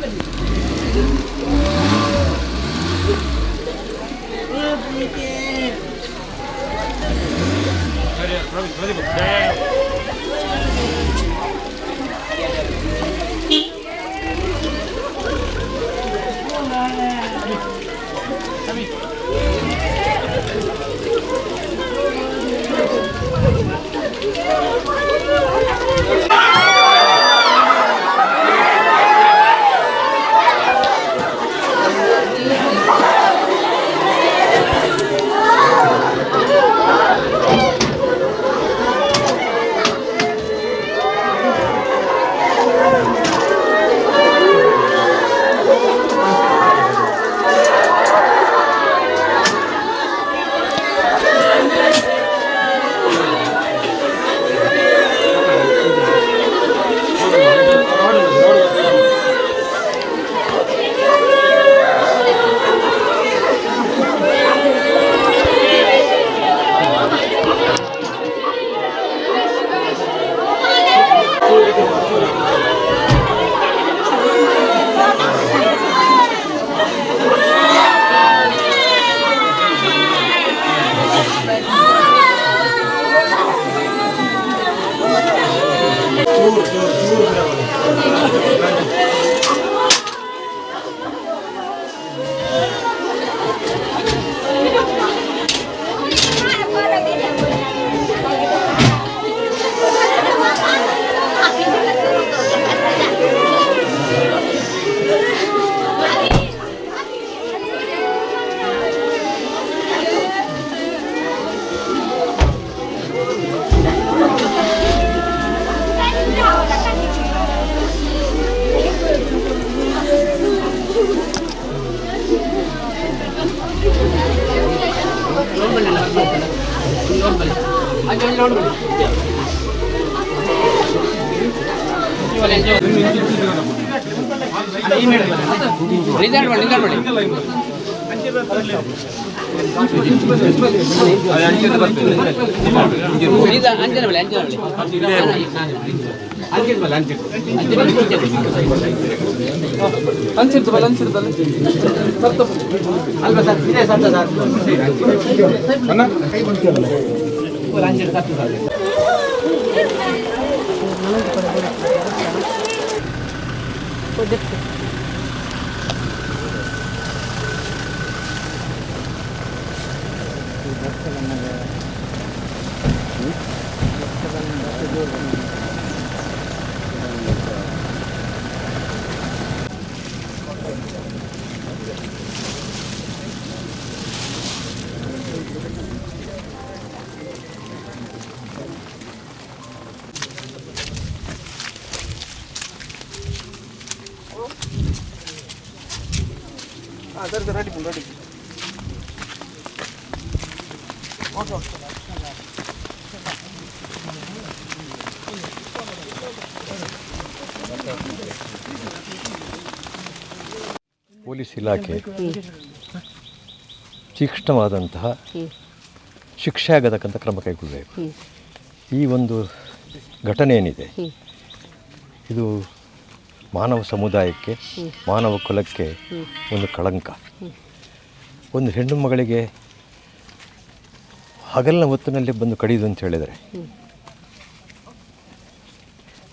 ready. Police ಇಲಾಖೆ ತೀಕ್ಷ್ಣವಾದಂತಹ ಶಿಕ್ಷೆ ಆಗತಕ್ಕಂಥ ಕ್ರಮ ಕೈಗೊಳ್ಳಬೇಕು. ಈ ಒಂದು ಘಟನೆ ಏನಿದೆ ಇದು ಮಾನವ ಸಮುದಾಯಕ್ಕೆ, ಮಾನವ ಕುಲಕ್ಕೆ ಒಂದು ಕಳಂಕ. ಒಂದು ಹೆಣ್ಣು ಮಗಳಿಗೆ ಹಗಲಿನ ಹೊತ್ತಿನಲ್ಲಿ ಬಂದು ಕಡಿಯುವುದು ಅಂತ ಹೇಳಿದರೆ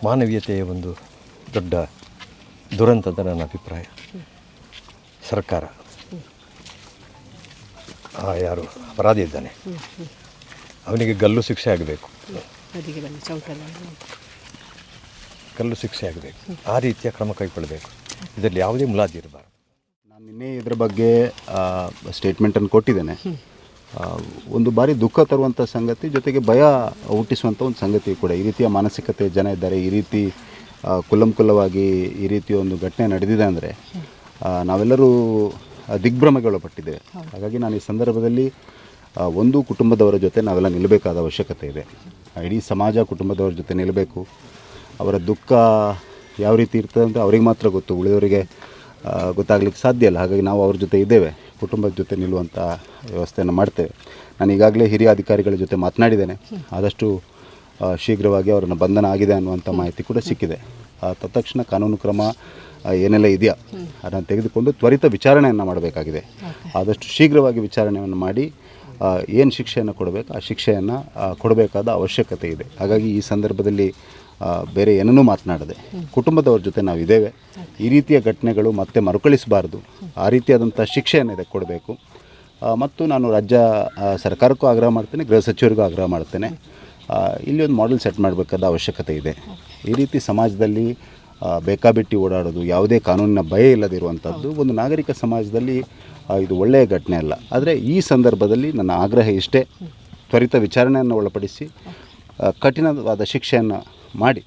ಮಾನವೀಯತೆಯ ಒಂದು ದೊಡ್ಡ ದುರಂತ ಅಂತ ನನ್ನ ಅಭಿಪ್ರಾಯ. ಸರ್ಕಾರ ಯಾರು ಅಪರಾಧಿ ಇದ್ದಾನೆ ಅವನಿಗೆ ಗಲ್ಲು ಶಿಕ್ಷೆ ಆಗಬೇಕು, ಗಲ್ಲು ಶಿಕ್ಷೆ ಆಗಬೇಕು. ಆ ರೀತಿಯ ಕ್ರಮ ಕೈಗೊಳ್ಳಬೇಕು. ಇದರಲ್ಲಿ ಯಾವುದೇ ಮುಲಾಜಿ ಇರಬಾರ್ದು. ನಾನು ನಿನ್ನೆ ಇದರ ಬಗ್ಗೆ ಸ್ಟೇಟ್ಮೆಂಟನ್ನು ಕೊಟ್ಟಿದ್ದೇನೆ. ಒಂದು ಬಾರಿ ದುಃಖ ತರುವಂಥ ಸಂಗತಿ, ಜೊತೆಗೆ ಭಯ ಹುಟ್ಟಿಸುವಂಥ ಒಂದು ಸಂಗತಿ ಕೂಡ. ಈ ರೀತಿಯ ಮಾನಸಿಕತೆ ಜನ ಇದ್ದಾರೆ, ಈ ರೀತಿ ಕುಲ್ಲಂಕುಲ್ಲವಾಗಿ ಈ ರೀತಿಯ ಒಂದು ಘಟನೆ ನಡೆದಿದೆ ಅಂದರೆ ನಾವೆಲ್ಲರೂ ದಿಗ್ಭ್ರಮೆಗೊಳಪಟ್ಟಿದ್ದೇವೆ. ಹಾಗಾಗಿ ನಾನು ಈ ಸಂದರ್ಭದಲ್ಲಿ ಒಂದು ಕುಟುಂಬದವರ ಜೊತೆ ನಾವೆಲ್ಲ ನಿಲ್ಲಬೇಕಾದ ಅವಶ್ಯಕತೆ ಇದೆ. ಇಡೀ ಸಮಾಜ ಕುಟುಂಬದವರ ಜೊತೆ ನಿಲ್ಲಬೇಕು. ಅವರ ದುಃಖ ಯಾವ ರೀತಿ ಇರ್ತದೆ ಅಂತ ಅವ್ರಿಗೆ ಮಾತ್ರ ಗೊತ್ತು, ಉಳಿದವರಿಗೆ ಗೊತ್ತಾಗಲಿಕ್ಕೆ ಸಾಧ್ಯ ಇಲ್ಲ. ಹಾಗಾಗಿ ನಾವು ಅವ್ರ ಜೊತೆ ಇದ್ದೇವೆ, ಕುಟುಂಬದ ಜೊತೆ ನಿಲ್ಲುವಂಥ ವ್ಯವಸ್ಥೆಯನ್ನು ಮಾಡ್ತೇವೆ. ನಾನು ಈಗಾಗಲೇ ಹಿರಿಯ ಅಧಿಕಾರಿಗಳ ಜೊತೆ ಮಾತನಾಡಿದ್ದೇನೆ. ಆದಷ್ಟು ಶೀಘ್ರವಾಗಿ ಅವರನ್ನು ಬಂಧನ ಆಗಿದೆ ಅನ್ನುವಂಥ ಮಾಹಿತಿ ಕೂಡ ಸಿಕ್ಕಿದೆ. ತತ್ಕ್ಷಣ ಕಾನೂನು ಕ್ರಮ ಏನೆಲ್ಲ ಇದೆಯಾ ಅದನ್ನು ತೆಗೆದುಕೊಂಡು ತ್ವರಿತ ವಿಚಾರಣೆಯನ್ನು ಮಾಡಬೇಕಾಗಿದೆ. ಆದಷ್ಟು ಶೀಘ್ರವಾಗಿ ವಿಚಾರಣೆಯನ್ನು ಮಾಡಿ ಏನು ಶಿಕ್ಷೆಯನ್ನು ಕೊಡಬೇಕು ಆ ಶಿಕ್ಷೆಯನ್ನು ಕೊಡಬೇಕಾದ ಅವಶ್ಯಕತೆ ಇದೆ. ಹಾಗಾಗಿ ಈ ಸಂದರ್ಭದಲ್ಲಿ ಬೇರೆ ಏನನ್ನೂ ಮಾತನಾಡದೆ ಕುಟುಂಬದವ್ರ ಜೊತೆ ನಾವಿದ್ದೇವೆ. ಈ ರೀತಿಯ ಘಟನೆಗಳು ಮತ್ತೆ ಮರುಕಳಿಸಬಾರ್ದು, ಆ ರೀತಿಯಾದಂಥ ಶಿಕ್ಷೆಯನ್ನು ಇದಕ್ಕೆ ಕೊಡಬೇಕು. ಮತ್ತು ನಾನು ರಾಜ್ಯ ಸರ್ಕಾರಕ್ಕೂ ಆಗ್ರಹ ಮಾಡ್ತೇನೆ, ಗೃಹ ಸಚಿವರಿಗೂ ಆಗ್ರಹ ಮಾಡ್ತೇನೆ, ಇಲ್ಲಿ ಒಂದು ಮಾಡೆಲ್ ಸೆಟ್ ಮಾಡಬೇಕಾದ ಅವಶ್ಯಕತೆ ಇದೆ. ಈ ರೀತಿ ಸಮಾಜದಲ್ಲಿ ಬೇಕಾಬಿಟ್ಟಿ ಓಡಾಡೋದು, ಯಾವುದೇ ಕಾನೂನಿನ ಭಯ ಇಲ್ಲದಿರುವಂಥದ್ದು ಒಂದು ನಾಗರಿಕ ಸಮಾಜದಲ್ಲಿ ಇದು ಒಳ್ಳೆಯ ಘಟನೆ ಅಲ್ಲ. ಆದರೆ ಈ ಸಂದರ್ಭದಲ್ಲಿ ನನ್ನ ಆಗ್ರಹ ಇಷ್ಟೇ, ತ್ವರಿತ ವಿಚಾರಣೆಯನ್ನು ಒಳಪಡಿಸಿ ಕಠಿಣವಾದ ಶಿಕ್ಷೆಯನ್ನು ಮಾಡಿ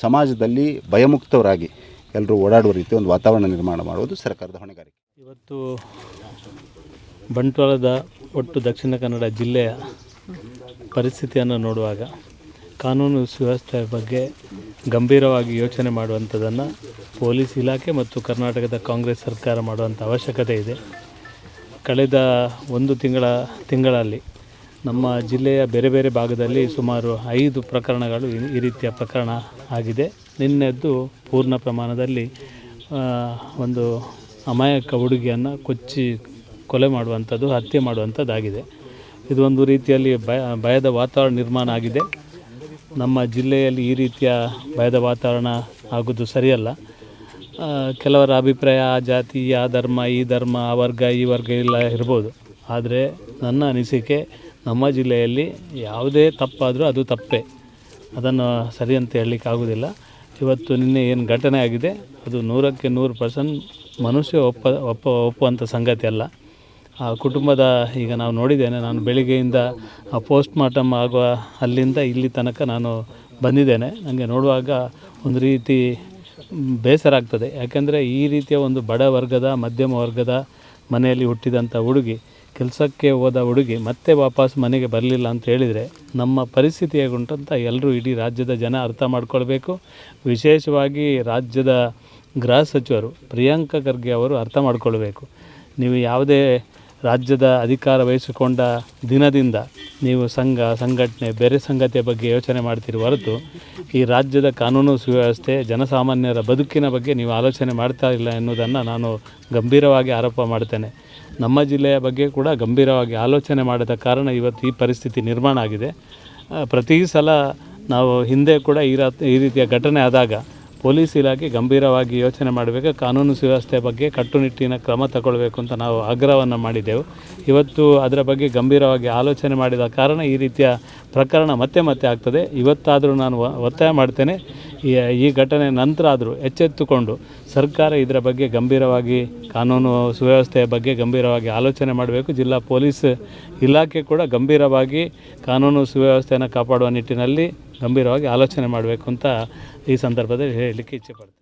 ಸಮಾಜದಲ್ಲಿ ಭಯಮುಕ್ತವರಾಗಿ ಎಲ್ಲರೂ ಓಡಾಡುವ ರೀತಿ ಒಂದು ವಾತಾವರಣ ನಿರ್ಮಾಣ ಮಾಡುವುದು ಸರ್ಕಾರದ ಹೊಣೆಗಾರಿಕೆ. ಇವತ್ತು ಬಂಟ್ವಾಳದ ಒಟ್ಟು ದಕ್ಷಿಣ ಕನ್ನಡ ಜಿಲ್ಲೆಯ ಪರಿಸ್ಥಿತಿಯನ್ನು ನೋಡುವಾಗ ಕಾನೂನು ಸುವ್ಯವಸ್ಥೆಯ ಬಗ್ಗೆ ಗಂಭೀರವಾಗಿ ಯೋಚನೆ ಮಾಡುವಂಥದ್ದನ್ನು ಪೊಲೀಸ್ ಇಲಾಖೆ ಮತ್ತು ಕರ್ನಾಟಕದ ಕಾಂಗ್ರೆಸ್ ಸರ್ಕಾರ ಮಾಡುವಂಥ ಅವಶ್ಯಕತೆ ಇದೆ. ಕಳೆದ ಒಂದು ತಿಂಗಳಲ್ಲಿ ನಮ್ಮ ಜಿಲ್ಲೆಯ ಬೇರೆ ಬೇರೆ ಭಾಗದಲ್ಲಿ ಸುಮಾರು 5 ಪ್ರಕರಣಗಳು ಈ ರೀತಿಯ ಪ್ರಕರಣ ಆಗಿದೆ. ನಿನ್ನೆದ್ದು ಪೂರ್ಣ ಪ್ರಮಾಣದಲ್ಲಿ ಒಂದು ಅಮಾಯಕ ಹುಡುಗಿಯನ್ನು ಕೊಚ್ಚಿ ಕೊಲೆ ಮಾಡುವಂಥದ್ದು, ಹತ್ಯೆ ಮಾಡುವಂಥದ್ದಾಗಿದೆ. ಇದು ಒಂದು ರೀತಿಯಲ್ಲಿ ಭಯದ ವಾತಾವರಣ ನಿರ್ಮಾಣ ಆಗಿದೆ. ನಮ್ಮ ಜಿಲ್ಲೆಯಲ್ಲಿ ಈ ರೀತಿಯ ಭಯದ ವಾತಾವರಣ ಆಗೋದು ಸರಿಯಲ್ಲ. ಕೆಲವರ ಅಭಿಪ್ರಾಯ ಆ ಜಾತಿ, ಆ ಧರ್ಮ, ಈ ಧರ್ಮ, ಆ ವರ್ಗ, ಈ ವರ್ಗ ಇಲ್ಲ ಇರ್ಬೋದು. ಆದರೆ ನನ್ನ ಅನಿಸಿಕೆ, ನಮ್ಮ ಜಿಲ್ಲೆಯಲ್ಲಿ ಯಾವುದೇ ತಪ್ಪಾದರೂ ಅದು ತಪ್ಪೇ, ಅದನ್ನು ಸರಿ ಅಂತ ಹೇಳಲಿಕ್ಕೆ ಆಗೋದಿಲ್ಲ. ಇವತ್ತು ನಿನ್ನೆ ಏನು ಘಟನೆ ಆಗಿದೆ ಅದು 100ಕ್ಕೆ 100% ಮನುಷ್ಯ ಒಪ್ಪುವಂಥ ಸಂಗತಿ ಅಲ್ಲ. ಆ ಕುಟುಂಬದ ಈಗ ನಾವು ನೋಡಿದ್ದೇನೆ, ನಾನು ಬೆಳಿಗ್ಗೆಯಿಂದ ಪೋಸ್ಟ್ ಮಾರ್ಟಮ್ ಆಗುವ ಅಲ್ಲಿಂದ ಇಲ್ಲಿ ತನಕ ನಾನು ಬಂದಿದ್ದೇನೆ. ನನಗೆ ನೋಡುವಾಗ ಒಂದು ರೀತಿ ಬೇಸರ ಆಗ್ತದೆ. ಯಾಕೆಂದರೆ ಈ ರೀತಿಯ ಒಂದು ಬಡ ವರ್ಗದ, ಮಧ್ಯಮ ವರ್ಗದ ಮನೆಯಲ್ಲಿ ಹುಟ್ಟಿದಂಥ ಹುಡುಗಿ, ಕೆಲಸಕ್ಕೆ ಹೋದ ಹುಡುಗಿ ಮತ್ತೆ ವಾಪಸ್ ಮನೆಗೆ ಬರಲಿಲ್ಲ ಅಂತ ಹೇಳಿದರೆ ನಮ್ಮ ಪರಿಸ್ಥಿತಿ ಹೇಗುಂಟಂತ ಎಲ್ಲರೂ, ಇಡೀ ರಾಜ್ಯದ ಜನ ಅರ್ಥ ಮಾಡ್ಕೊಳ್ಬೇಕು. ವಿಶೇಷವಾಗಿ ರಾಜ್ಯದ ಗೃಹ ಸಚಿವರು ಪ್ರಿಯಾಂಕ ಖರ್ಗೆ ಅವರು ಅರ್ಥ ಮಾಡ್ಕೊಳ್ಬೇಕು. ನೀವು ಯಾವುದೇ ರಾಜ್ಯದ ಅಧಿಕಾರ ವಹಿಸಿಕೊಂಡ ದಿನದಿಂದ ನೀವು ಸಂಘಟನೆ, ಬೇರೆ ಸಂಗತಿಯ ಬಗ್ಗೆ ಯೋಚನೆ ಮಾಡ್ತೀರಿ ಹೊರತು ಈ ರಾಜ್ಯದ ಕಾನೂನು ಸುವ್ಯವಸ್ಥೆ, ಜನಸಾಮಾನ್ಯರ ಬದುಕಿನ ಬಗ್ಗೆ ನೀವು ಆಲೋಚನೆ ಮಾಡ್ತಾ ಇಲ್ಲ ಎನ್ನುವುದನ್ನು ನಾನು ಗಂಭೀರವಾಗಿ ಆರೋಪ ಮಾಡ್ತೇನೆ. ನಮ್ಮ ಜಿಲ್ಲೆಯ ಬಗ್ಗೆ ಕೂಡ ಗಂಭೀರವಾಗಿ ಆಲೋಚನೆ ಮಾಡದ ಕಾರಣ ಇವತ್ತು ಈ ಪರಿಸ್ಥಿತಿ ನಿರ್ಮಾಣ ಆಗಿದೆ. ಪ್ರತಿ ಸಲ ನಾವು ಹಿಂದೆ ಕೂಡ ಈ ರೀತಿಯ ಘಟನೆ ಆದಾಗ ಪೊಲೀಸ್ ಇಲಾಖೆ ಗಂಭೀರವಾಗಿ ಯೋಚನೆ ಮಾಡಬೇಕು, ಕಾನೂನು ಸುವ್ಯವಸ್ಥೆ ಬಗ್ಗೆ ಕಟ್ಟುನಿಟ್ಟಿನ ಕ್ರಮ ತಗೊಳ್ಬೇಕು ಅಂತ ನಾವು ಆಗ್ರಹವನ್ನು ಮಾಡಿದ್ದೆವು. ಇವತ್ತು ಅದರ ಬಗ್ಗೆ ಗಂಭೀರವಾಗಿ ಆಲೋಚನೆ ಮಾಡಿದ ಕಾರಣ ಈ ರೀತಿಯ ಪ್ರಕರಣ ಮತ್ತೆ ಆಗ್ತದೆ. ಇವತ್ತಾದರೂ ನಾನು ಒತ್ತಾಯ ಮಾಡ್ತೇನೆ, ಈ ಘಟನೆ ನಂತರ ಆದರೂ ಎಚ್ಚೆತ್ತುಕೊಂಡು ಸರ್ಕಾರ ಇದರ ಬಗ್ಗೆ ಗಂಭೀರವಾಗಿ ಕಾನೂನು ಸುವ್ಯವಸ್ಥೆಯ ಬಗ್ಗೆ ಗಂಭೀರವಾಗಿ ಆಲೋಚನೆ ಮಾಡಬೇಕು. ಜಿಲ್ಲಾ ಪೊಲೀಸ್ ಇಲಾಖೆ ಕೂಡ ಗಂಭೀರವಾಗಿ ಕಾನೂನು ಸುವ್ಯವಸ್ಥೆಯನ್ನು ಕಾಪಾಡುವ ನಿಟ್ಟಿನಲ್ಲಿ ಗಂಭೀರವಾಗಿ ಆಲೋಚನೆ ಮಾಡಬೇಕು ಅಂತ ಈ ಸಂದರ್ಭದಲ್ಲಿ ಹೇಳಲಿಕ್ಕೆ ಇಚ್ಛೆ ಪಡ್ತೇನೆ.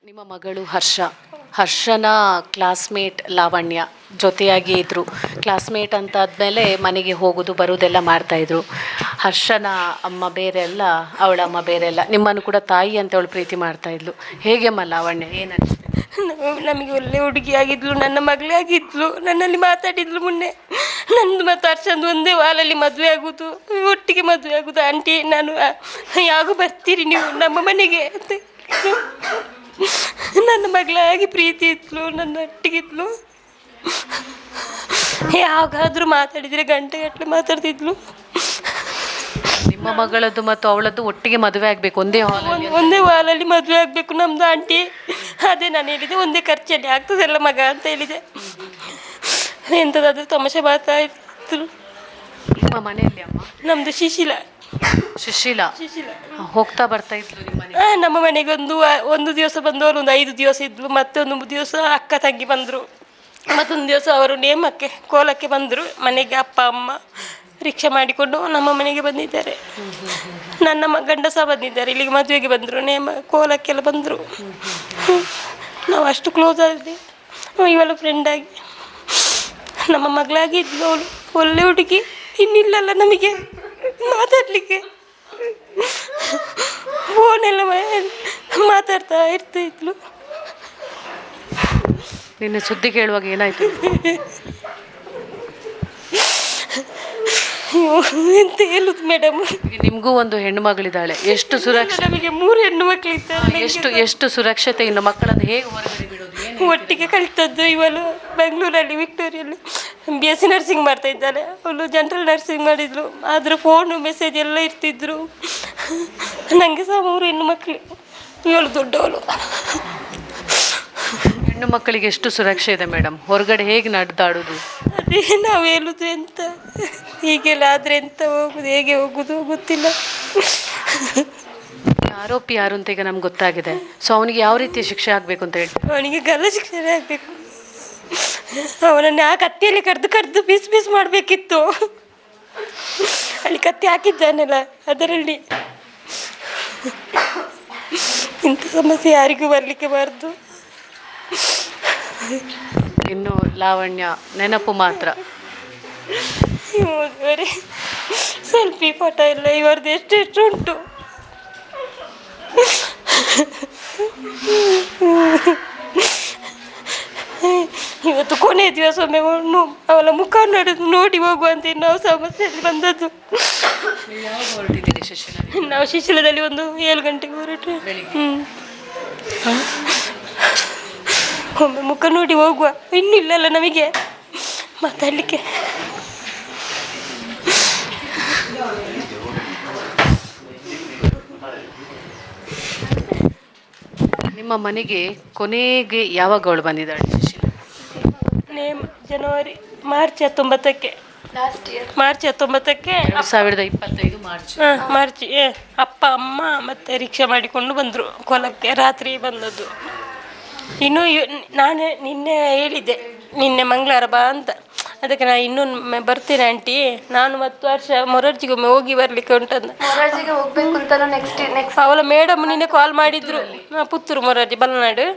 ನಿಮ್ಮ ಮಗಳು ಹರ್ಷನ ಕ್ಲಾಸ್ಮೇಟ್ ಲಾವಣ್ಯ ಜೊತೆಯಾಗಿ ಇದ್ದರು. ಕ್ಲಾಸ್ಮೇಟ್ ಅಂತಾದಮೇಲೆ ಮನೆಗೆ ಹೋಗೋದು ಬರೋದೆಲ್ಲ ಮಾಡ್ತಾಯಿದ್ರು. ಹರ್ಷನ ಅಮ್ಮ ಬೇರೆ ಅಲ್ಲ, ಅವಳ ಅಮ್ಮ ಬೇರೆ ಅಲ್ಲ. ನಿಮ್ಮನ್ನು ಕೂಡ ತಾಯಿ ಅಂತ ಅವಳು ಪ್ರೀತಿ ಮಾಡ್ತಾಯಿದ್ಲು. ಹೇಗೆಮ್ಮ ಲಾವಣ್ಯ, ಏನಾಗ್ತದೆ? ನಮಗೆ ಒಳ್ಳೆ ಹುಡುಗಿ ಆಗಿದ್ಲು, ನನ್ನ ಮಗಳೇ ಆಗಿದ್ಲು. ನನ್ನಲ್ಲಿ ಮಾತಾಡಿದ್ಲು ಮೊನ್ನೆ. ನಂದು ಮತ್ತು ಹರ್ಷಂದು ಒಂದೇ ವಾಲಲ್ಲಿ ಮದುವೆ ಆಗೋದು, ಒಟ್ಟಿಗೆ ಮದುವೆ ಆಗೋದು. ಆಂಟಿ, ನಾನು ಯಾವಾಗ ಬರ್ತೀರಿ ನೀವು ನಮ್ಮ ಮನೆಗೆ ಅಂತ. ನನ್ನ ಮಗಳಾಗಿ ಪ್ರೀತಿ ಇದ್ಲು, ನನ್ನ ಒಟ್ಟಿಗಿದ್ಲು. ಯಾವಾಗಾದರೂ ಮಾತಾಡಿದರೆ ಗಂಟೆಗಟ್ಟಲೆ ಮಾತಾಡ್ತಿದ್ಲು. ನಿಮ್ಮ ಮಗಳದ್ದು ಮತ್ತು ಅವಳದ್ದು ಒಟ್ಟಿಗೆ ಮದುವೆ ಆಗಬೇಕು ಒಂದೇ ಹಾಲಲ್ಲಿ. ಒಂದೇ ವಾಲಲ್ಲಿ ಮದುವೆ ಆಗಬೇಕು ನಮ್ಮದು ಆಂಟಿ. ಅದೇ ನಾನು ಹೇಳಿದೆ, ಒಂದೇ ಖರ್ಚಲ್ಲಿ ಆಗ್ತದಲ್ಲ ಮಗ ಅಂತ ಹೇಳಿದೆ. ಎಂಥದಾದ್ರೂ ತಮಾಷೆ ಮಾತಾಯಿತು. ನಿಮ್ಮ ಮನೆಯಲ್ಲಿ ಅಮ್ಮ? ನಮ್ಮದು ಶಿಶಿಲ. ಸುಶೀಲಾ ಹೋಗ್ತಾ ಬರ್ತಾ ಇದ್ಲು ನಿಮ್ಮ ಮನೆ? ನಮ್ಮ ಮನೆಗೆ ಒಂದು ದಿವಸ ಬಂದವರು ಒಂದು 5 ದಿವಸ ಇದ್ಲು. ಮತ್ತೊಂದು ದಿವಸ ಅಕ್ಕ ತಂಗಿ ಬಂದರು. ಮತ್ತೊಂದು ದಿವಸ ಅವರು ನೇಮಕ್ಕೆ ಕೋಲಕ್ಕೆ ಬಂದರು. ಮನೆಗೆ ಅಪ್ಪ ಅಮ್ಮ ರಿಕ್ಷಾ ಮಾಡಿಕೊಂಡು ನಮ್ಮ ಮನೆಗೆ ಬಂದಿದ್ದಾರೆ. ನನ್ನ ಗಂಡ ಸಹ ಬಂದಿದ್ದಾರೆ. ಇಲ್ಲಿಗೆ ಮದುವೆಗೆ ಬಂದರು, ಕೋಲಕ್ಕೆಲ್ಲ ಬಂದರು. ನಾವು ಅಷ್ಟು ಕ್ಲೋಸ್ ಆಗಿದೆ. ಇವಳ ಫ್ರೆಂಡಾಗಿ ನಮ್ಮ ಮಗಳಾಗಿ ಇದ್ಲು ಅವಳು. ಒಳ್ಳೆ ಹುಡುಗಿ, ಇನ್ನಿಲ್ಲಲ್ಲ ನಮಗೆ ಮಾತಾಡಲಿಕ್ಕೆ. ಫೋನೆಲ್ಲ ಮಾತಾಡ್ತಾ ಇರ್ತಿದ್ಲು. ನಿನ್ನೆ ಸುದ್ದಿ ಕೇಳುವಾಗ ಏನಾಯ್ತು? ಎಂತ ಹೇಳುದು ಮೇಡಮ್. ನಿಮಗೂ ಒಂದು ಹೆಣ್ಣು ಮಗಳಿದ್ದಾಳೆ. ಎಷ್ಟು ಸುರಕ್ಷತೆ? ನಮಗೆ 3 ಹೆಣ್ಣು ಮಕ್ಕಳು ಇದ್ದಾರೆ. ಎಷ್ಟು ಸುರಕ್ಷತೆ? ಇನ್ನು ಮಕ್ಕಳನ್ನು ಹೇಗೆ ಹೊರಗಡೆ ಬಿಡೋದು? ಒಟ್ಟಿಗೆ ಕಲಿತದ್ದು. ಇವಳು ಬೆಂಗಳೂರಲ್ಲಿ ವಿಕ್ಟೋರಿಯಲ್ಲಿ BSc ನರ್ಸಿಂಗ್ ಮಾಡ್ತಾ ಇದ್ದಾಳೆ. ಅವಳು ಜನರಲ್ ನರ್ಸಿಂಗ್ ಮಾಡಿದ್ಲು. ಆದರೂ ಫೋನು ಮೆಸೇಜ್ ಎಲ್ಲ ಇರ್ತಿದ್ರು. ನನಗೆ ಸಹ 3 ಹೆಣ್ಣು ಮಕ್ಕಳು. ಇವಳು ದೊಡ್ಡವಳು. ಹೆಣ್ಣು ಮಕ್ಕಳಿಗೆ ಎಷ್ಟು ಸುರಕ್ಷೆ ಇದೆ ಮೇಡಮ್? ಹೊರಗಡೆ ಹೇಗೆ ನಡೆದಾಡೋದು? ಅದೇ ನಾವು ಹೇಳುದು ಎಂತ, ಹೀಗೆಲ್ಲ ಆದರೆ ಎಂತ ಹೋಗುದು, ಹೇಗೆ ಹೋಗುದು ಗೊತ್ತಿಲ್ಲ. ಆರೋಪಿ ಯಾರು ಅಂತ ಈಗ ನಮ್ಗೆ ಗೊತ್ತಾಗಿದೆ. ಸೊ ಅವನಿಗೆ ಯಾವ ರೀತಿಯ ಶಿಕ್ಷೆ ಆಗಬೇಕು ಅಂತ ಹೇಳಿ? ಅವನಿಗೆ ಗಲ್ಲ ಶಿಕ್ಷೆ ಆಗಬೇಕು. ಅವನನ್ನು ಆ ಕತ್ತಿಯಲ್ಲಿ ಕಡ್ದು ಪೀಸ್ ಮಾಡಬೇಕಿತ್ತು. ಅಲ್ಲಿ ಕತ್ತಿ ಹಾಕಿದ್ದಾನಲ್ಲ ಅದರಲ್ಲಿ. ಇಂಥ ಸಮಸ್ಯೆ ಯಾರಿಗೂ ಬರಲಿಕ್ಕೆ ಬಾರ್ದು. ಇನ್ನು ಲಾವಣ್ಯ ನೆನಪು ಮಾತ್ರ. ಬರೀ ಸೆಲ್ಫಿ ಫೋಟೋ ಎಲ್ಲ ಇವರದ್ದು ಎಷ್ಟೆಷ್ಟು ಉಂಟು. ಇವತ್ತು ಕೊನೆಯ ದಿವಸ ಒಮ್ಮೆ ಅವಳ ಮುಖ ನೋಡಿ ಹೋಗುವಂತೆ ನಾವು ಸಮಸ್ಯೆಯಲ್ಲಿ ಬಂದದ್ದು. ನಾವು ಶಿಶಿಲದಲ್ಲಿ ಒಂದು 7 ಗಂಟೆಗೆ ಹೊರಟ್ರೆ ಒಮ್ಮೆ ಮುಖ ನೋಡಿ ಹೋಗುವ. ಇನ್ನಿಲ್ಲಲ್ಲ ನಮಗೆ ಮಾತಾಡಲಿಕ್ಕೆ. ನಿಮ್ಮ ಮನೆಗೆ ಕೊನೆಗೆ ಯಾವಾಗ ಅವಳು ಬಂದಿದ್ದಾಳೆ ಸುಶೀಲ? ಜನವರಿ ಮಾರ್ಚ್ 19ಕ್ಕೆ. ಮಾರ್ಚ್ 19ಕ್ಕೆ 2025 ಮಾರ್ಚ್. ಮಾರ್ಚ್ ಅಪ್ಪ ಅಮ್ಮ ಮತ್ತೆ ರಿಕ್ಷಾ ಮಾಡಿಕೊಂಡು ಬಂದರು ಕೋಲಕ್ಕೆ. ರಾತ್ರಿ ಬಂದದ್ದು. ಇನ್ನು ನಾನು ನಿನ್ನೆ ಹೇಳಿದ್ದೆ, ನಿನ್ನೆ ಮಂಗಳವಾರ ಬಾ ಅಂತ. ಅದಕ್ಕೆ ನಾನು ಇನ್ನೂ ಬರ್ತೇನೆ ಆಂಟಿ, ನಾನು ಮತ್ತು ವರ್ಷ ಮೊರಾರ್ಜಿಗೊಮ್ಮೆ ಹೋಗಿ ಬರಲಿಕ್ಕೆ ಉಂಟಂತ. ಮೊರಾರ್ಜಿಗೆ ಹೋಗ್ಬೇಕು ಅಂತ ನೆಕ್ಸ್ಟ್ ಅವಳ ಮೇಡಮ್ ನಿನ್ನೆ ಕಾಲ್ ಮಾಡಿದ್ರು. ಪುತ್ತೂರು ಮೊರಾರ್ಜಿ ಬಲ್ನಾಡು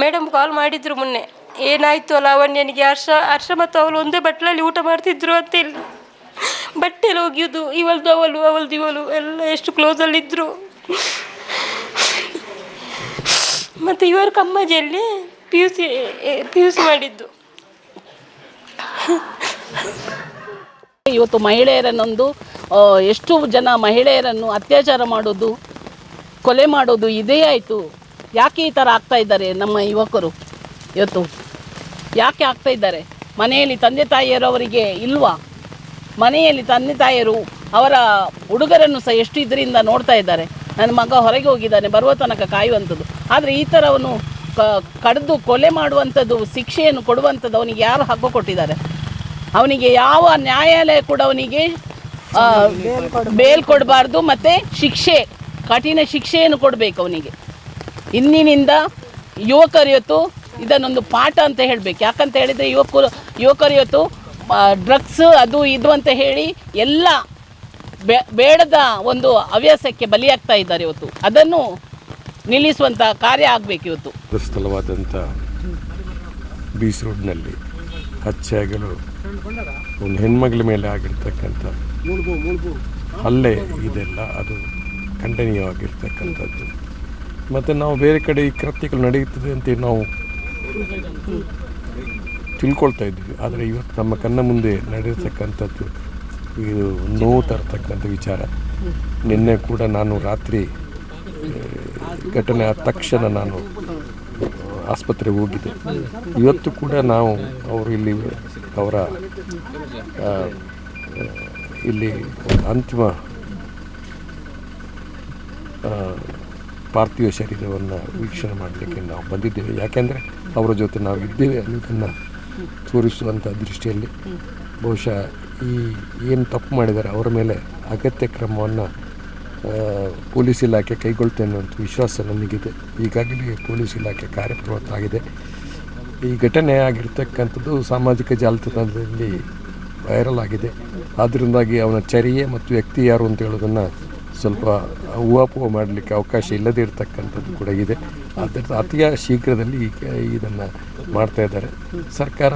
ಮೇಡಮ್ ಕಾಲ್ ಮಾಡಿದ್ರು ಮೊನ್ನೆ. ಏನಾಯಿತು ಲಾವಣ್ಯನಿಗೆ? ಹರ್ಷ ಮತ್ತು ಅವಳು ಒಂದೇ ಬಟ್ಲಲ್ಲಿ ಊಟ ಮಾಡ್ತಿದ್ರು ಅಂತ ಹೇಳಿ. ಬಟ್ಟೆಲ್ಲ ಹೋಗಿದ್ದು ಅವಳದು ಇವಳು ಎಲ್ಲ ಎಷ್ಟು ಕ್ಲೋಸಲ್ಲಿದ್ದರು. ಮತ್ತು ಇವರು ಕಮ್ಮಜಿಯಲ್ಲಿ ಪಿ ಯು ಸಿ ಮಾಡಿದ್ದು. ಇವತ್ತು ಮಹಿಳೆಯರನ್ನೊಂದು ಎಷ್ಟು ಜನ ಮಹಿಳೆಯರನ್ನು ಅತ್ಯಾಚಾರ ಮಾಡೋದು, ಕೊಲೆ ಮಾಡೋದು ಇದೇ ಆಯಿತು. ಯಾಕೆ ಈ ಥರ ಆಗ್ತಾ ಇದ್ದಾರೆ ನಮ್ಮ ಯುವಕರು? ಇವತ್ತು ಯಾಕೆ ಆಗ್ತಾ ಇದ್ದಾರೆ? ಮನೆಯಲ್ಲಿ ತಂದೆ ತಾಯಿಯರವರಿಗೆ ಇಲ್ವಾ? ಮನೆಯಲ್ಲಿ ತಂದೆ ತಾಯಿಯರು ಅವರ ಹುಡುಗರನ್ನು ಸಹ ಎಷ್ಟು ಇದರಿಂದ ನೋಡ್ತಾ ಇದ್ದಾರೆ. ನನ್ನ ಮಗ ಹೊರಗೆ ಹೋಗಿದ್ದಾನೆ, ಬರುವ ತನಕ ಕಾಯುವಂಥದ್ದು. ಆದರೆ ಈ ಥರವನ್ನು ಕಡಿದು ಕೊಲೆ ಮಾಡುವಂಥದ್ದು, ಶಿಕ್ಷೆಯನ್ನು ಕೊಡುವಂಥದ್ದು ಅವನಿಗೆ ಯಾರು ಹಕ್ಕು ಕೊಟ್ಟಿದ್ದಾರೆ? ಅವನಿಗೆ ಯಾವ ನ್ಯಾಯಾಲಯ ಕೂಡ ಅವನಿಗೆ ಬೇಲ್ ಕೊಡಬಾರ್ದು, ಮತ್ತು ಕಠಿಣ ಶಿಕ್ಷೆಯನ್ನು ಕೊಡಬೇಕು ಅವನಿಗೆ. ಇಂದಿನಿಂದ ಯುವಕರು ಇವತ್ತು ಇದನ್ನೊಂದು ಪಾಠ ಅಂತ ಹೇಳಬೇಕು. ಯಾಕಂತ ಹೇಳಿದರೆ ಯುವಕರು ಇವತ್ತು ಡ್ರಗ್ಸ್ ಅದು ಇದು ಅಂತ ಹೇಳಿ ಎಲ್ಲ ಬೇಡದ ಒಂದು ಹವ್ಯಾಸಕ್ಕೆ ಬಲಿಯಾಗ್ತಾ ಇದ್ದಾರೆ. ಇವತ್ತು ಅದನ್ನು ನಿಲ್ಲಿಸುವಂಥ ಕಾರ್ಯ ಆಗಬೇಕು. ಇವತ್ತು ಸ್ಥಳವಾದಂಥ ಬೀಚ್ ರೋಡ್ನಲ್ಲಿ ಹತ್ಯೆಯಾಗಲು ಒಂದು ಹೆಣ್ಮಗಳ ಮೇಲೆ ಆಗಿರ್ತಕ್ಕಂಥ ಹಲ್ಲೆ ಇದೆಲ್ಲ ಅದು ಖಂಡನೀಯವಾಗಿರ್ತಕ್ಕಂಥದ್ದು. ಮತ್ತು ನಾವು ಬೇರೆ ಕಡೆ ಈ ಕೃತ್ಯಗಳು ನಡೆಯುತ್ತದೆ ಅಂತ ನಾವು ತಿಳ್ಕೊಳ್ತಾ ಇದ್ವಿ. ಆದರೆ ಇವತ್ತು ನಮ್ಮ ಕಣ್ಣ ಮುಂದೆ ನಡೆಯತಕ್ಕಂಥದ್ದು ಇದು ನೋವು ತರತಕ್ಕಂಥ ವಿಚಾರ. ನಿನ್ನೆ ಕೂಡ ನಾನು ರಾತ್ರಿ ಘಟನೆ ಆದ ತಕ್ಷಣ ನಾನು ಆಸ್ಪತ್ರೆಗೆ ಹೋಗಿದ್ದೆ. ಇವತ್ತು ಕೂಡ ನಾವು ಅವರು ಇಲ್ಲಿ ಅಂತಿಮ ಪಾರ್ಥಿವ ಶರೀರವನ್ನು ವೀಕ್ಷಣೆ ಮಾಡಲಿಕ್ಕೆ ನಾವು ಬಂದಿದ್ದೇವೆ. ಯಾಕೆಂದರೆ ಅವರ ಜೊತೆ ನಾವು ಇದ್ದೇವೆ ಅನ್ನೋದನ್ನು ತೋರಿಸುವಂಥ ದೃಷ್ಟಿಯಲ್ಲಿ ಬಹುಶಃ ಈ ಏನು ತಪ್ಪು ಮಾಡಿದ್ದಾರೆ ಅವರ ಮೇಲೆ ಅಗತ್ಯ ಕ್ರಮವನ್ನು ಪೊಲೀಸ್ ಇಲಾಖೆ ಕೈಗೊಳ್ತೇನೆ ಅನ್ನುವಂಥ ವಿಶ್ವಾಸ ನನಗಿದೆ. ಈಗಾಗಲೇ ಪೊಲೀಸ್ ಇಲಾಖೆ ಕಾರ್ಯಪ್ರವೃತ್ತ ಆಗಿದೆ. ಈ ಘಟನೆ ಆಗಿರ್ತಕ್ಕಂಥದ್ದು ಸಾಮಾಜಿಕ ಜಾಲತಾಣದಲ್ಲಿ ವೈರಲ್ ಆಗಿದೆ. ಆದ್ದರಿಂದಾಗಿ ಅವನ ಚರ್ಯೆ ಮತ್ತು ವ್ಯಕ್ತಿ ಯಾರು ಅಂತ ಹೇಳೋದನ್ನು ಸ್ವಲ್ಪ ಊಹಾಪೋಹ ಮಾಡಲಿಕ್ಕೆ ಅವಕಾಶ ಇಲ್ಲದೇ ಇರತಕ್ಕಂಥದ್ದು ಕೂಡ ಇದೆ. ಆದ್ದರಿಂದ ಅತಿ ಶೀಘ್ರದಲ್ಲಿ ಇದನ್ನು ಮಾಡ್ತಾ ಇದ್ದಾರೆ. ಸರ್ಕಾರ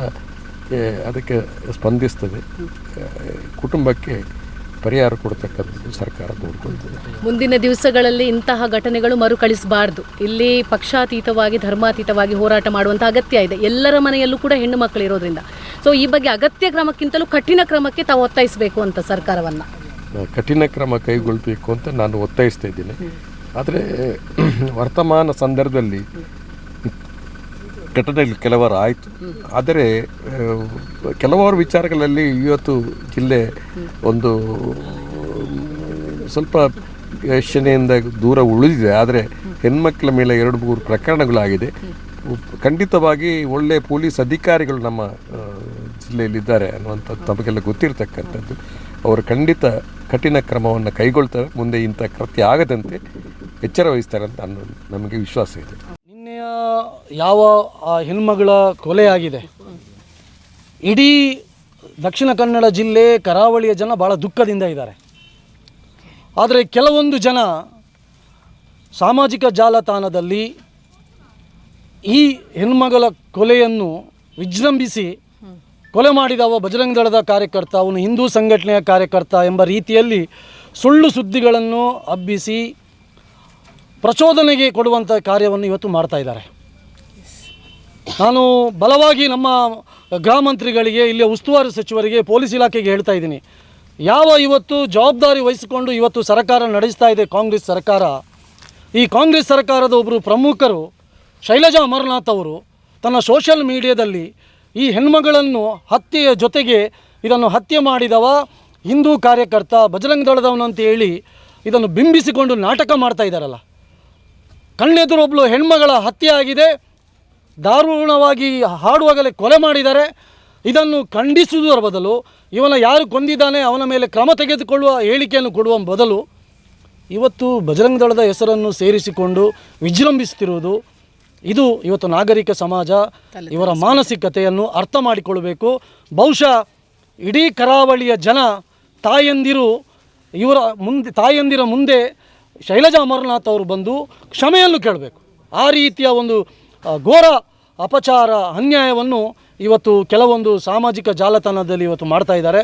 ಅದಕ್ಕೆ ಸ್ಪಂದಿಸ್ತದೆ. ಕುಟುಂಬಕ್ಕೆ ಪರಿಹಾರ ಕೊಡ್ತಕ್ಕಂಥದ್ದು ಸರ್ಕಾರ ನೋಡ್ಕೊಳ್ತದೆ. ಮುಂದಿನ ದಿವಸಗಳಲ್ಲಿ ಇಂತಹ ಘಟನೆಗಳು ಮರುಕಳಿಸಬಾರ್ದು. ಇಲ್ಲಿ ಪಕ್ಷಾತೀತವಾಗಿ ಧರ್ಮಾತೀತವಾಗಿ ಹೋರಾಟ ಮಾಡುವಂಥ ಅಗತ್ಯ ಇದೆ. ಎಲ್ಲರ ಮನೆಯಲ್ಲೂ ಕೂಡ ಹೆಣ್ಣು ಮಕ್ಕಳು ಇರೋದ್ರಿಂದ ಸೊ ಈ ಬಗ್ಗೆ ಅಗತ್ಯ ಕ್ರಮಕ್ಕಿಂತಲೂ ಕಠಿಣ ಕ್ರಮಕ್ಕೆ ತಾವು ಒತ್ತಾಯಿಸಬೇಕು ಅಂತ ಸರ್ಕಾರವನ್ನು. ಕಠಿಣ ಕ್ರಮ ಕೈಗೊಳ್ಳಬೇಕು ಅಂತ ನಾನು ಒತ್ತಾಯಿಸ್ತಾ ಇದ್ದೀನಿ. ಆದರೆ ವರ್ತಮಾನ ಸಂದರ್ಭದಲ್ಲಿ ಘಟನೆಗಳು ಕೆಲವರು ಆಯಿತು. ಆದರೆ ಕೆಲವಾರು ವಿಚಾರಗಳಲ್ಲಿ ಇವತ್ತು ಜಿಲ್ಲೆ ಒಂದು ಸ್ವಲ್ಪ ಯೋಚನೆಯಿಂದ ದೂರ ಉಳಿದಿದೆ. ಆದರೆ ಹೆಣ್ಮಕ್ಳ ಮೇಲೆ 2-3 ಪ್ರಕರಣಗಳಾಗಿದೆ. ಖಂಡಿತವಾಗಿ ಒಳ್ಳೆಯ ಪೊಲೀಸ್ ಅಧಿಕಾರಿಗಳು ನಮ್ಮ ಜಿಲ್ಲೆಯಲ್ಲಿದ್ದಾರೆ ಅನ್ನುವಂಥದ್ದು ತಮಗೆಲ್ಲ ಗೊತ್ತಿರತಕ್ಕಂಥದ್ದು. ಅವರು ಖಂಡಿತ ಕಠಿಣ ಕ್ರಮವನ್ನು ಕೈಗೊಳ್ತಾರೆ. ಮುಂದೆ ಇಂಥ ಕೃತ್ಯ ಆಗದಂತೆ ಎಚ್ಚರ ವಹಿಸ್ತಾರೆ ಅಂತ ನಮಗೆ ವಿಶ್ವಾಸ ಇದೆ. ನಿನ್ನೆಯ ಯಾವ ಹೆಣ್ಮಗಳ ಕೊಲೆಯಾಗಿದೆ, ಇಡೀ ದಕ್ಷಿಣ ಕನ್ನಡ ಜಿಲ್ಲೆ ಕರಾವಳಿಯ ಜನ ಭಾಳ ದುಃಖದಿಂದ ಇದ್ದಾರೆ. ಆದರೆ ಕೆಲವೊಂದು ಜನ ಸಾಮಾಜಿಕ ಜಾಲತಾಣದಲ್ಲಿ ಈ ಹೆಣ್ಮಗಳ ಕೊಲೆಯನ್ನು ವಿಜೃಂಭಿಸಿ ಕೊಲೆ ಮಾಡಿದವ ಬಜರಂಗ ದಳದ ಕಾರ್ಯಕರ್ತ, ಅವನು ಹಿಂದೂ ಸಂಘಟನೆಯ ಕಾರ್ಯಕರ್ತ ಎಂಬ ರೀತಿಯಲ್ಲಿ ಸುಳ್ಳು ಸುದ್ದಿಗಳನ್ನು ಹಬ್ಬಿಸಿ ಪ್ರಚೋದನೆಗೆ ಕೊಡುವಂಥ ಕಾರ್ಯವನ್ನು ಇವತ್ತು ಮಾಡ್ತಾ ಇದ್ದಾರೆ. ನಾನು ಬಲವಾಗಿ ನಮ್ಮ ಗೃಹ ಮಂತ್ರಿಗಳಿಗೆ, ಇಲ್ಲಿಯ ಉಸ್ತುವಾರಿ ಸಚಿವರಿಗೆ, ಪೊಲೀಸ್ ಇಲಾಖೆಗೆ ಹೇಳ್ತಾ ಇದ್ದೀನಿ, ಯಾವ ಇವತ್ತು ಜವಾಬ್ದಾರಿ ವಹಿಸಿಕೊಂಡು ಇವತ್ತು ಸರ್ಕಾರ ನಡೆಸ್ತಾ ಇದೆ ಕಾಂಗ್ರೆಸ್ ಸರ್ಕಾರ, ಈ ಕಾಂಗ್ರೆಸ್ ಸರ್ಕಾರದ ಒಬ್ಬರು ಪ್ರಮುಖರು ಶೈಲಜಾ ಅಮರನಾಥ್ ಅವರು ತನ್ನ ಸೋಷಿಯಲ್ ಮೀಡಿಯಾದಲ್ಲಿ ಈ ಹೆಣ್ಮಗಳನ್ನು ಹತ್ಯೆಯ ಜೊತೆಗೆ ಇದನ್ನು ಹತ್ಯೆ ಮಾಡಿದವ ಹಿಂದೂ ಕಾರ್ಯಕರ್ತ ಬಜರಂಗ ದಳದವನು ಅಂತ ಹೇಳಿ ಇದನ್ನು ಬಿಂಬಿಸಿಕೊಂಡು ನಾಟಕ ಮಾಡ್ತಾ ಇದ್ದಾರಲ್ಲ. ಕಣ್ಣೆದುರೊಬ್ಬಳು ಹೆಣ್ಮಗಳ ಹತ್ಯೆ ಆಗಿದೆ, ದಾರುಣವಾಗಿ ಹಾಡುವಾಗಲೇ ಕೊಲೆ ಮಾಡಿದ್ದಾರೆ. ಇದನ್ನು ಖಂಡಿಸುವುದರ ಬದಲು ಇವನ ಯಾರು ಕೊಂದಿದ್ದಾನೆ ಅವನ ಮೇಲೆ ಕ್ರಮ ತೆಗೆದುಕೊಳ್ಳುವ ಹೇಳಿಕೆಯನ್ನು ಕೊಡುವ ಬದಲು ಇವತ್ತು ಬಜರಂಗ ದಳದ ಹೆಸರನ್ನು ಸೇರಿಸಿಕೊಂಡು ವಿಜೃಂಭಿಸುತ್ತಿರುವುದು, ಇದು ಇವತ್ತು ನಾಗರಿಕ ಸಮಾಜ ಇವರ ಮಾನಸಿಕತೆಯನ್ನು ಅರ್ಥ ಮಾಡಿಕೊಳ್ಳಬೇಕು. ಬಹುಶಃ ಇಡೀ ಕರಾವಳಿಯ ಜನ ತಾಯಂದಿರ ಮುಂದೆ ಶೈಲಜಾ ಅಮರನಾಥ್ ಅವರು ಬಂದು ಕ್ಷಮೆಯನ್ನು ಕೇಳಬೇಕು. ಆ ರೀತಿಯ ಒಂದು ಘೋರ ಅಪಚಾರ ಅನ್ಯಾಯವನ್ನು ಇವತ್ತು ಕೆಲವೊಂದು ಸಾಮಾಜಿಕ ಜಾಲತಾಣದಲ್ಲಿ ಇವತ್ತು ಮಾಡ್ತಾ ಇದ್ದಾರೆ.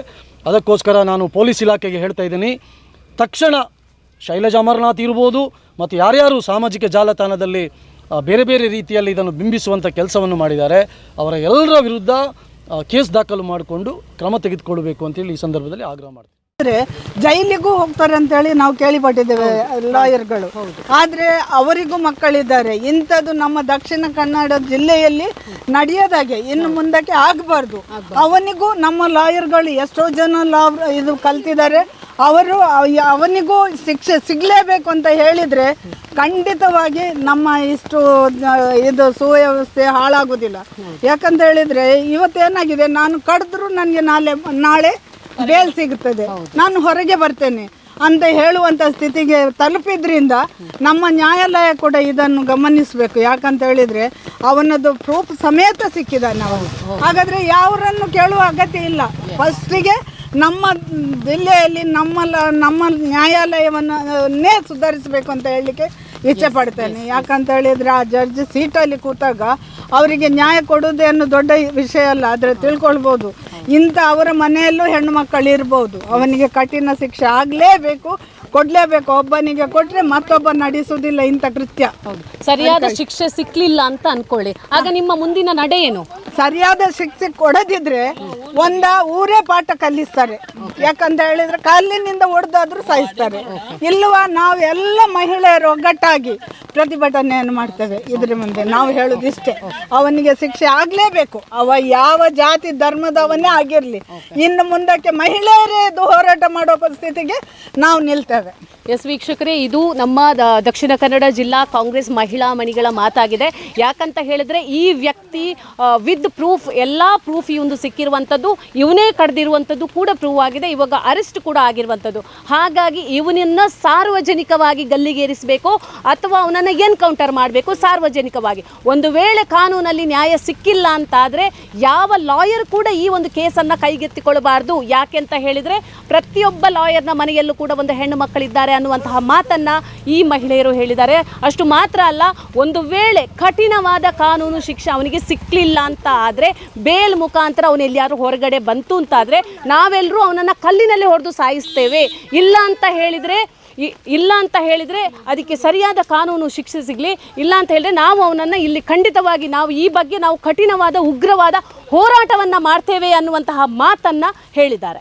ಅದಕ್ಕೋಸ್ಕರ ನಾನು ಪೊಲೀಸ್ ಇಲಾಖೆಗೆ ಹೇಳ್ತಾ ಇದ್ದೀನಿ, ತಕ್ಷಣ ಶೈಲಜಾ ಅಮರನಾಥ್ ಇರ್ಬೋದು ಮತ್ತು ಯಾರ್ಯಾರು ಸಾಮಾಜಿಕ ಜಾಲತಾಣದಲ್ಲಿ ಬೇರೆ ಬೇರೆ ರೀತಿಯಲ್ಲಿ ಇದನ್ನು ಬಿಂಬಿಸುವಂಥ ಕೆಲಸವನ್ನು ಮಾಡಿದ್ದಾರೆ ಅವರ ಎಲ್ಲರ ವಿರುದ್ಧ ಕೇಸ್ ದಾಖಲು ಮಾಡಿಕೊಂಡು ಕ್ರಮ ತೆಗೆದುಕೊಳ್ಳಬೇಕು ಅಂತೇಳಿ ಈ ಸಂದರ್ಭದಲ್ಲಿ ಆಗ್ರಹ ಮಾಡ್ತೀನಿ. ಜೈಲಿಗೂ ಹೋಗ್ತಾರೆ ಅಂತೇಳಿ ನಾವು ಕೇಳಿಪಟ್ಟಿದ್ದೇವೆ ಲಾಯರ್ಗಳು. ಆದರೆ ಅವರಿಗೂ ಮಕ್ಕಳಿದ್ದಾರೆ. ಇಂಥದ್ದು ನಮ್ಮ ದಕ್ಷಿಣ ಕನ್ನಡ ಜಿಲ್ಲೆಯಲ್ಲಿ ನಡೆಯೋದಾಗೆ ಇನ್ನು ಮುಂದಕ್ಕೆ ಆಗಬಾರ್ದು. ಅವನಿಗೂ ನಮ್ಮ ಲಾಯರ್ಗಳು ಎಷ್ಟೋ ಜನ ಇದು ಕಲ್ತಿದ್ದಾರೆ, ಅವನಿಗೂ ಶಿಕ್ಷೆ ಸಿಗಲೇಬೇಕು ಅಂತ ಹೇಳಿದರೆ ಖಂಡಿತವಾಗಿ ನಮ್ಮ ಇದು ಸುವ್ಯವಸ್ಥೆ ಹಾಳಾಗೋದಿಲ್ಲ. ಯಾಕಂತ ಹೇಳಿದರೆ ಇವತ್ತೇನಾಗಿದೆ, ನಾನು ಕಡಿದ್ರೂ ನನಗೆ ನಾಳೆ ಬೇಲ್ ಸಿಗುತ್ತದೆ, ನಾನು ಹೊರಗೆ ಬರ್ತೇನೆ ಅಂತ ಹೇಳುವಂಥ ಸ್ಥಿತಿಗೆ ತಲುಪಿದ್ರಿಂದ ನಮ್ಮ ನ್ಯಾಯಾಲಯ ಕೂಡ ಇದನ್ನು ಗಮನಿಸಬೇಕು. ಯಾಕಂತ ಹೇಳಿದರೆ ಅವನದ್ದು ಪ್ರೂಫ್ ಸಮೇತ ಸಿಕ್ಕಿದ್ದಾನೆ ಅವನು. ಹಾಗಾದರೆ ಯಾವರನ್ನು ಕೇಳುವ ಅಗತ್ಯ ಇಲ್ಲ. ಫಸ್ಟಿಗೆ ನಮ್ಮ ಜಿಲ್ಲೆಯಲ್ಲಿ ನಮ್ಮ ನ್ಯಾಯಾಲಯವನ್ನೇ ಸುಧಾರಿಸಬೇಕು ಅಂತ ಹೇಳಲಿಕ್ಕೆ ಇಚ್ಛೆ ಪಡ್ತೇನೆ. ಯಾಕಂತ ಹೇಳಿದರೆ ಆ ಜಡ್ಜ್ ಸೀಟಲ್ಲಿ ಕೂತಾಗ ಅವರಿಗೆ ನ್ಯಾಯ ಕೊಡೋದೇನು ದೊಡ್ಡ ವಿಷಯ ಅಲ್ಲ, ಆದರೆ ತಿಳ್ಕೊಳ್ಬೋದು. ಇಂಥ ಅವರ ಮನೆಯಲ್ಲೂ ಹೆಣ್ಣು ಮಕ್ಕಳು ಇರ್ಬೋದು. ಅವನಿಗೆ ಕಠಿಣ ಶಿಕ್ಷೆ ಆಗಲೇಬೇಕು, ಕೊಡಲೇಬೇಕು. ಒಬ್ಬನಿಗೆ ಕೊಟ್ಟರೆ ಮತ್ತೊಬ್ಬ ನಡೆಸುವುದಿಲ್ಲ ಇಂಥ ಕೃತ್ಯ. ಸರಿಯಾದ ಶಿಕ್ಷೆ ಸಿಕ್ಕಲಿಲ್ಲ ಅಂತ ಅನ್ಕೊಳ್ಳಿ, ಆಗ ನಿಮ್ಮ ಮುಂದಿನ ನಡೆ ಏನು? ಸರಿಯಾದ ಶಿಕ್ಷೆ ಕೊಡದಿದ್ರೆ ಊರೇ ಪಾಠ ಕಲಿಸ್ತಾರೆ. ಯಾಕಂತ ಹೇಳಿದ್ರೆ ಕಲ್ಲಿನಿಂದ ಹೊಡೆದಾದ್ರೂ ಸಾಯಿಸ್ತಾರೆ. ಇಲ್ವಾ ನಾವೆಲ್ಲ ಮಹಿಳೆಯರು ಒಗ್ಗಟ್ಟಾಗಿ ಪ್ರತಿಭಟನೆಯನ್ನು ಮಾಡ್ತೇವೆ. ಇದ್ರ ಮುಂದೆ ನಾವು ಹೇಳೋದಿಷ್ಟೇ, ಅವನಿಗೆ ಶಿಕ್ಷೆ ಆಗಲೇಬೇಕು. ಅವ ಯಾವ ಜಾತಿ ಧರ್ಮದವನ್ನೇ ಆಗಿರಲಿ. ಇನ್ನು ಮುಂದಕ್ಕೆ ಮಹಿಳೆಯರೇ ಹೋರಾಟ ಮಾಡೋ ಪರಿಸ್ಥಿತಿಗೆ ನಾವು ನಿಲ್ತೇವೆ. ಎಸ್ ವೀಕ್ಷಕರೇ, ಇದು ನಮ್ಮ ದಕ್ಷಿಣ ಕನ್ನಡ ಜಿಲ್ಲಾ ಕಾಂಗ್ರೆಸ್ ಮಹಿಳಾ ಮಣಿಗಳ ಮಾತಾಗಿದೆ. ಯಾಕಂತ ಹೇಳಿದ್ರೆ ಈ ವ್ಯಕ್ತಿ ವಿತ್ ಪ್ರೂಫ್, ಎಲ್ಲ ಪ್ರೂಫ್ ಈ ಒಂದು ಸಿಕ್ಕಿರುವಂಥದ್ದು, ಇವನೇ ಕಡ್ದಿರುವಂಥದ್ದು ಕೂಡ ಪ್ರೂವ್ ಆಗಿದೆ, ಇವಾಗ ಅರೆಸ್ಟ್ ಕೂಡ ಆಗಿರುವಂಥದ್ದು. ಹಾಗಾಗಿ ಇವನನ್ನು ಸಾರ್ವಜನಿಕವಾಗಿ ಗಲ್ಲಿಗೇರಿಸಬೇಕು ಅಥವಾ ಅವನನ್ನು ಎನ್ಕೌಂಟರ್ ಮಾಡಬೇಕು ಸಾರ್ವಜನಿಕವಾಗಿ. ಒಂದು ವೇಳೆ ಕಾನೂನಲ್ಲಿ ನ್ಯಾಯ ಸಿಕ್ಕಿಲ್ಲ ಅಂತಾದರೆ ಯಾವ ಲಾಯರ್ ಕೂಡ ಈ ಒಂದು ಕೇಸನ್ನು ಕೈಗೆತ್ತಿಕೊಳ್ಳಬಾರ್ದು. ಯಾಕೆ ಅಂತ ಹೇಳಿದರೆ ಪ್ರತಿಯೊಬ್ಬ ಲಾಯರ್ನ ಮನೆಯಲ್ಲೂ ಕೂಡ ಒಂದು ಹೆಣ್ಣು ಮಕ್ಕಳಿದ್ದಾರೆ ಅನ್ನುವಂತಹ ಮಾತನ್ನು ಈ ಮಹಿಳೆಯರು ಹೇಳಿದ್ದಾರೆ. ಅಷ್ಟು ಮಾತ್ರ ಅಲ್ಲ, ಒಂದು ವೇಳೆ ಕಠಿಣವಾದ ಕಾನೂನು ಶಿಕ್ಷೆ ಅವನಿಗೆ ಸಿಕ್ಕಲಿಲ್ಲ ಅಂತ ಆದರೆ, ಬೇಲ್ ಮುಖಾಂತರ ಅವನು ಎಲ್ಲಿಯಾದ್ರೂ ಹೊರಗಡೆ ಬಂತು ಅಂತಾದರೆ ನಾವೆಲ್ಲರೂ ಅವನನ್ನು ಕಲ್ಲಿನಲ್ಲಿ ಹೊಡೆದು ಸಾಯಿಸ್ತೇವೆ. ಇಲ್ಲ ಅಂತ ಹೇಳಿದರೆ ಅದಕ್ಕೆ ಸರಿಯಾದ ಕಾನೂನು ಶಿಕ್ಷೆ ಸಿಗಲಿ. ಇಲ್ಲ ಅಂತ ಹೇಳಿದ್ರೆ ನಾವು ಅವನನ್ನು ಇಲ್ಲಿ ಖಂಡಿತವಾಗಿ ನಾವು ಈ ಬಗ್ಗೆ ನಾವು ಕಠಿಣವಾದ ಉಗ್ರವಾದ ಹೋರಾಟವನ್ನು ಮಾಡ್ತೇವೆ ಅನ್ನುವಂತಹ ಮಾತನ್ನು ಹೇಳಿದ್ದಾರೆ.